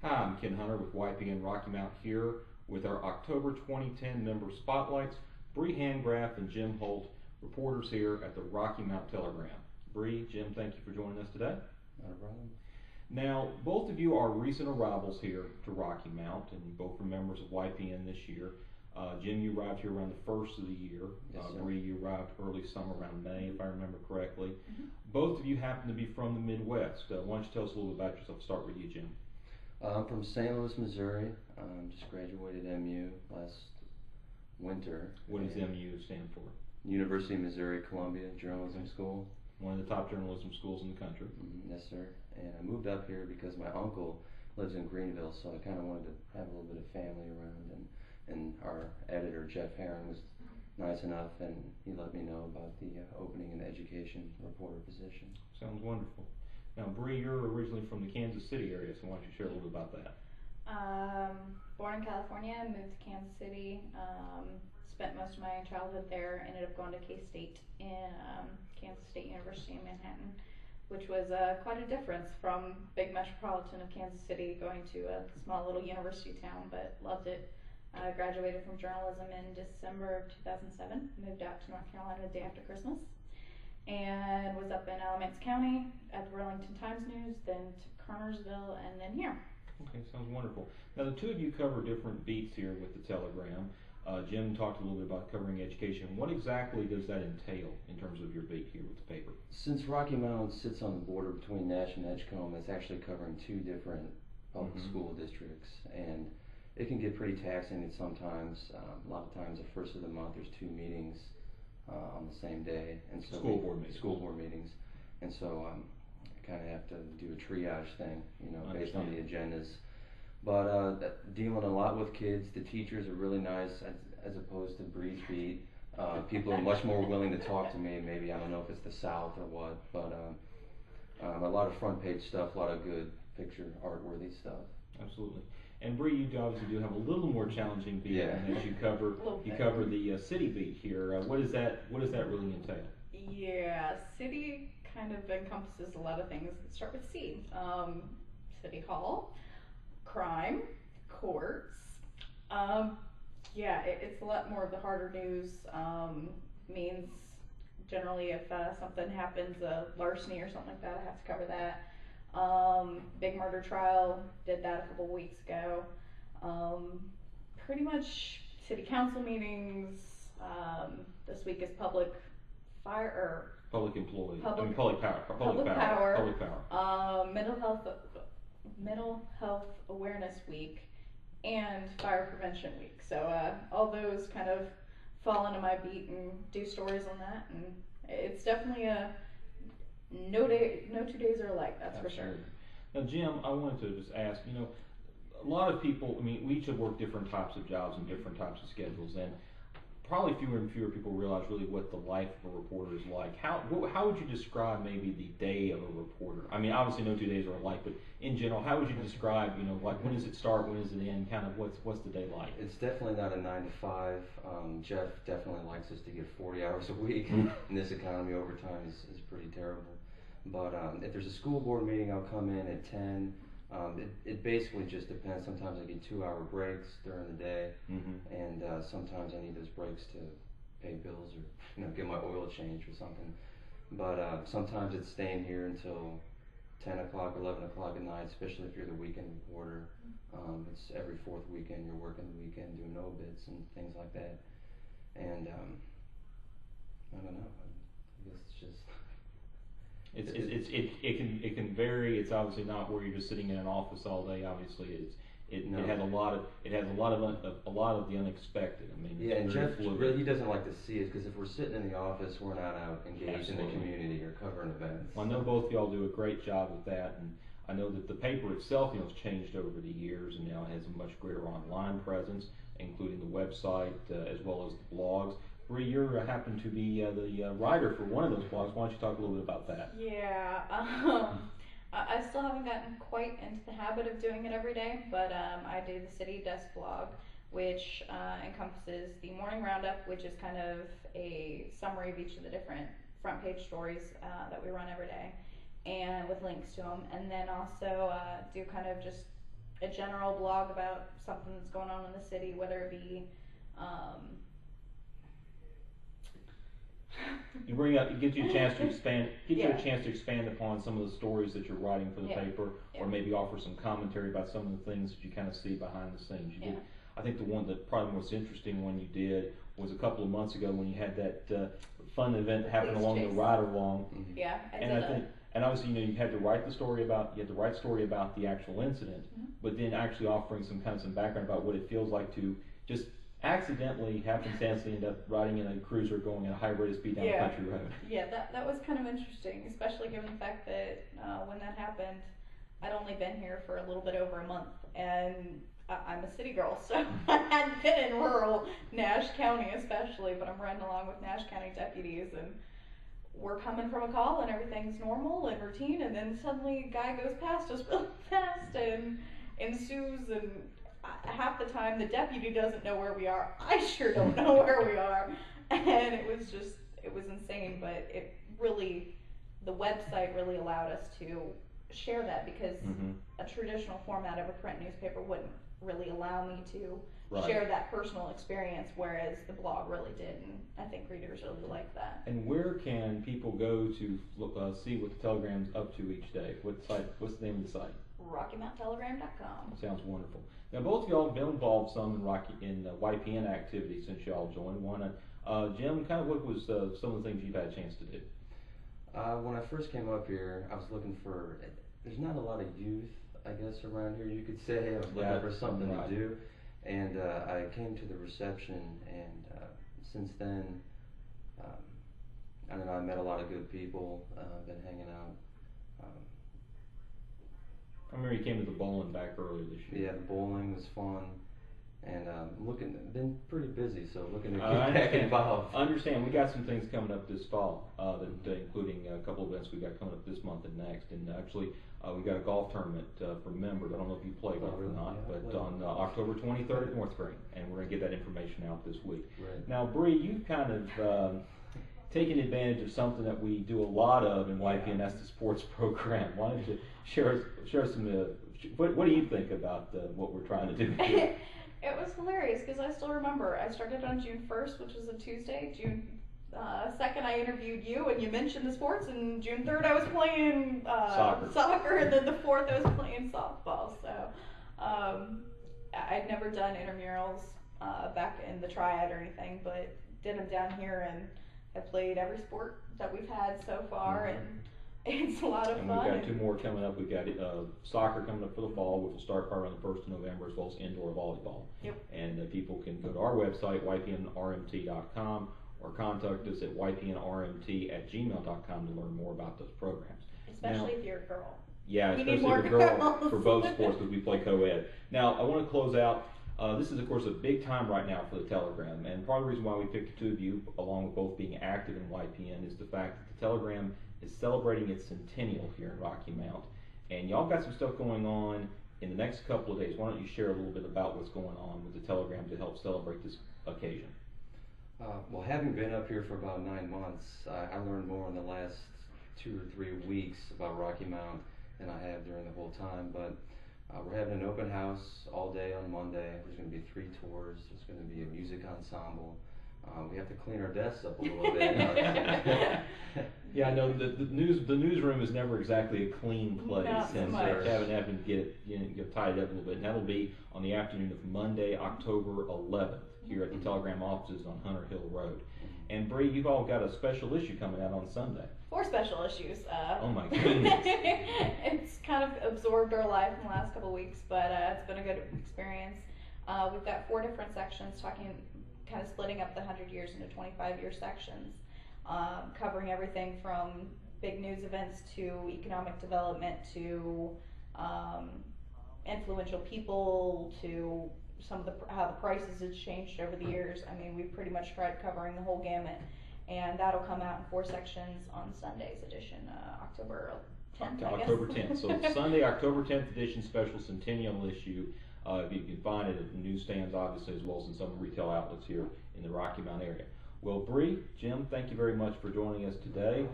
Hi, I'm Ken Hunter with YPN Rocky Mount here with our October 2010 member spotlights. Brie Handgraaf and Jim Holt, reporters here at the Rocky Mount Telegram. Brie, Jim, thank you for joining us today. Not a problem. Now, both of you are recent arrivals here to Rocky Mount, and both are members of YPN this year. Jim, you arrived here around the first of the year. Yes, sir. Bree, you arrived early summer, around May, if I remember correctly. Mm-hmm. Both of you happen to be from the Midwest. Why don't you tell us a little bit about yourself? Start with you, Jim. I'm from St. Louis, Missouri. Just graduated MU last winter. What does MU stand for? University of Missouri Columbia Journalism School. One of the top journalism schools in the country. Yes, sir. And I moved up here because my uncle lives in Greenville, so I kind of wanted to have a little bit of family around. And our editor, Jeff Herron, was nice enough, and he let me know about the opening in the education reporter position. Sounds wonderful. Now, Bree, you're originally from the Kansas City area, so why don't you share a little bit about that? Born in California, moved to Kansas City, spent most of my childhood there, ended up going to K-State in Kansas State University in Manhattan, which was quite a difference from big metropolitan of Kansas City going to a small little university town, but loved it. I graduated from journalism in December of 2007, moved out to North Carolina the day after Christmas, and was up in Alamance County at the Burlington Times-News, then to Kernersville, and then here. Okay, sounds wonderful. Now, the two of you cover different beats here with the Telegram. Jim talked a little bit about covering education. What exactly does that entail in terms of your beat here with the paper? Since Rocky Mount sits on the border between Nash and Edgecombe, it's actually covering two different public school districts, and it can get pretty taxing at sometimes. A lot of times, the first of the month, there's two meetings on the same day, and so School board meetings. And so I kind of have to do a triage thing, based on the agendas. But dealing a lot with kids, the teachers are really nice as opposed to Bree's beat. People are much more willing to talk to me. Maybe I don't know if it's the South or what, but a lot of front page stuff, a lot of good picture art worthy stuff. Absolutely. And Bree, you obviously do have a little more challenging beat, as you cover the city beat here. What does that really entail? Yeah, city kind of encompasses a lot of things that start with C. City Hall, crime, courts. It's a lot more of the harder news. Means generally if something happens, a larceny or something like that, I have to cover that. Big murder trial, did that a couple weeks ago. Pretty much city council meetings. This week is public employee. Public power. Mental health awareness week, and fire prevention week. So all those kind of fall into my beat and do stories on that, and it's definitely no 2 days are alike, that's for sure. Now, Jim, I wanted to just ask, a lot of people, we each have worked different types of jobs and different types of schedules, and probably fewer and fewer people realize really what the life of a reporter is like. How would you describe maybe the day of a reporter? Obviously no 2 days are alike, but in general, how would you describe, like when does it start, when does it end, kind of what's the day like? It's definitely not a 9 to 5. Jeff definitely likes us to get 40 hours a week. In this economy, overtime is pretty terrible. But if there's a school board meeting, I'll come in at 10. It basically just depends. Sometimes I get 2-hour breaks during the day, and sometimes I need those breaks to pay bills or get my oil changed or something. But sometimes it's staying here until 10 o'clock, 11 o'clock at night, especially if you're the weekend reporter. It's every fourth weekend you're working the weekend doing obits and things like that. And I don't know. I guess it's just. It can vary. It's obviously not where you're just sitting in an office all day. Obviously, it has a lot of the unexpected. And Jeff really, he doesn't like to see it because if we're sitting in the office, we're not out engaged in the community or covering events. Well, I know both y'all do a great job with that, and I know that the paper itself, has changed over the years, and now has a much greater online presence, including the website as well as the blogs. Bree, you happen to be the writer for one of those blogs. Why don't you talk a little bit about that? Yeah, I still haven't gotten quite into the habit of doing it every day, but I do the City Desk blog, which encompasses the morning roundup, which is kind of a summary of each of the different front page stories that we run every day, and with links to them, and then also do kind of just a general blog about something that's going on in the city, whether it be You bring up, it gives you a chance to expand, Yeah. a chance to expand upon some of the stories that you're writing for the Yeah. paper, Yeah. or maybe offer some commentary about some of the things that you kind of see behind the scenes. You Yeah. did, I think the one that probably the most interesting one you did was a couple of months ago when you had that fun event happen Police along chase. the ride along. Yeah, And I think, and obviously, you had to write the story about, the actual incident, but then actually offering some background about what it feels like to just accidentally, happenstancely end up riding in a cruiser going at a high rate of speed down a country road. Yeah, that was kind of interesting, especially given the fact that when that happened, I'd only been here for a little bit over a month, and I'm a city girl, so I hadn't been in rural Nash County especially, but I'm riding along with Nash County deputies, and we're coming from a call and everything's normal and routine, and then suddenly a guy goes past us really fast and ensues, and half the time the deputy doesn't know where we are. I sure don't know where we are, and it was insane, but it really, the website really allowed us to share that, because a traditional format of a print newspaper wouldn't really allow me to share that personal experience, whereas the blog really did, and I think readers really like that. And where can people go to see what the Telegram's up to each day? What's the name of the site? RockyMountTelegram.com. Sounds wonderful. Now, both of y'all have been involved some in YPN activities since y'all joined. Jim, kind of what was some of the things you've had a chance to do? When I first came up here, I was looking for, there's not a lot of youth, I guess, around here, you could say. I was looking for something to do, and I came to the reception, and since then, I don't know, I met a lot of good people, been hanging out. I remember you came to the bowling back earlier this year. Yeah, the bowling was fun, and been pretty busy, so looking to get back involved. I understand. We got some things coming up this fall, including a couple events we got coming up this month and next. And actually, we got a golf tournament for members. I don't know if you play golf or not, but on October 23rd at North Green, and we're going to get that information out this week. Right. Now, Bree, you've kind of taken advantage of something that we do a lot of in YPN, that's the sports program. Why don't you share some, what do you think about what we're trying to do here? It was hilarious, because I still remember, I started on June 1st, which was a Tuesday. June 2nd, I interviewed you, and you mentioned the sports, and June 3rd, I was playing soccer, and then the 4th, I was playing softball. So I'd never done intramurals back in the Triad or anything, but did them down here, and have played every sport that we've had so far, and it's a lot of fun. And we've got two more coming up. We've got soccer coming up for the fall, which will start probably around the 1st of November, as well as indoor volleyball. Yep. And people can go to our website, ypnrmt.com, or contact us at ypnrmt@gmail.com to learn more about those programs. Especially if you're a girl. Yeah, we especially if you're a girl for both sports, because we play co-ed. Now, I want to close out. This is, of course, a big time right now for the Telegram, and part of the reason why we picked the two of you, along with both being active in YPN, is the fact that the Telegram is celebrating its centennial here in Rocky Mount, and y'all got some stuff going on in the next couple of days. Why don't you share a little bit about what's going on with the Telegram to help celebrate this occasion? Well, having been up here for about 9 months, I learned more in the last 2 or 3 weeks about Rocky Mount than I have during the whole time, but we're having an open house all day on Monday. There's going to be 3 tours. There's going to be a music ensemble. We have to clean our desks up a little bit. Yeah, I know the newsroom is never exactly a clean place, and so having to get tidied up a little bit. And that'll be on the afternoon of Monday, October 11th, here at the Telegram offices on Hunter Hill Road. And Bree, you've all got a special issue coming out on Sunday. 4 special issues. Oh my goodness! It's kind of absorbed our life in the last couple of weeks, but it's been a good experience. We've got 4 different sections kind of splitting up the 100 years into 25-year sections, covering everything from big news events to economic development to influential people to some of how the prices has changed over the years. I mean, we pretty much tried covering the whole gamut, and that'll come out in 4 sections on Sunday's edition, October 10th. October 10th. So Sunday, October 10th edition, special centennial issue. You can find it at the newsstands, obviously, as well as in some retail outlets here in the Rocky Mount area. Well, Bree, Jim, thank you very much for joining us today.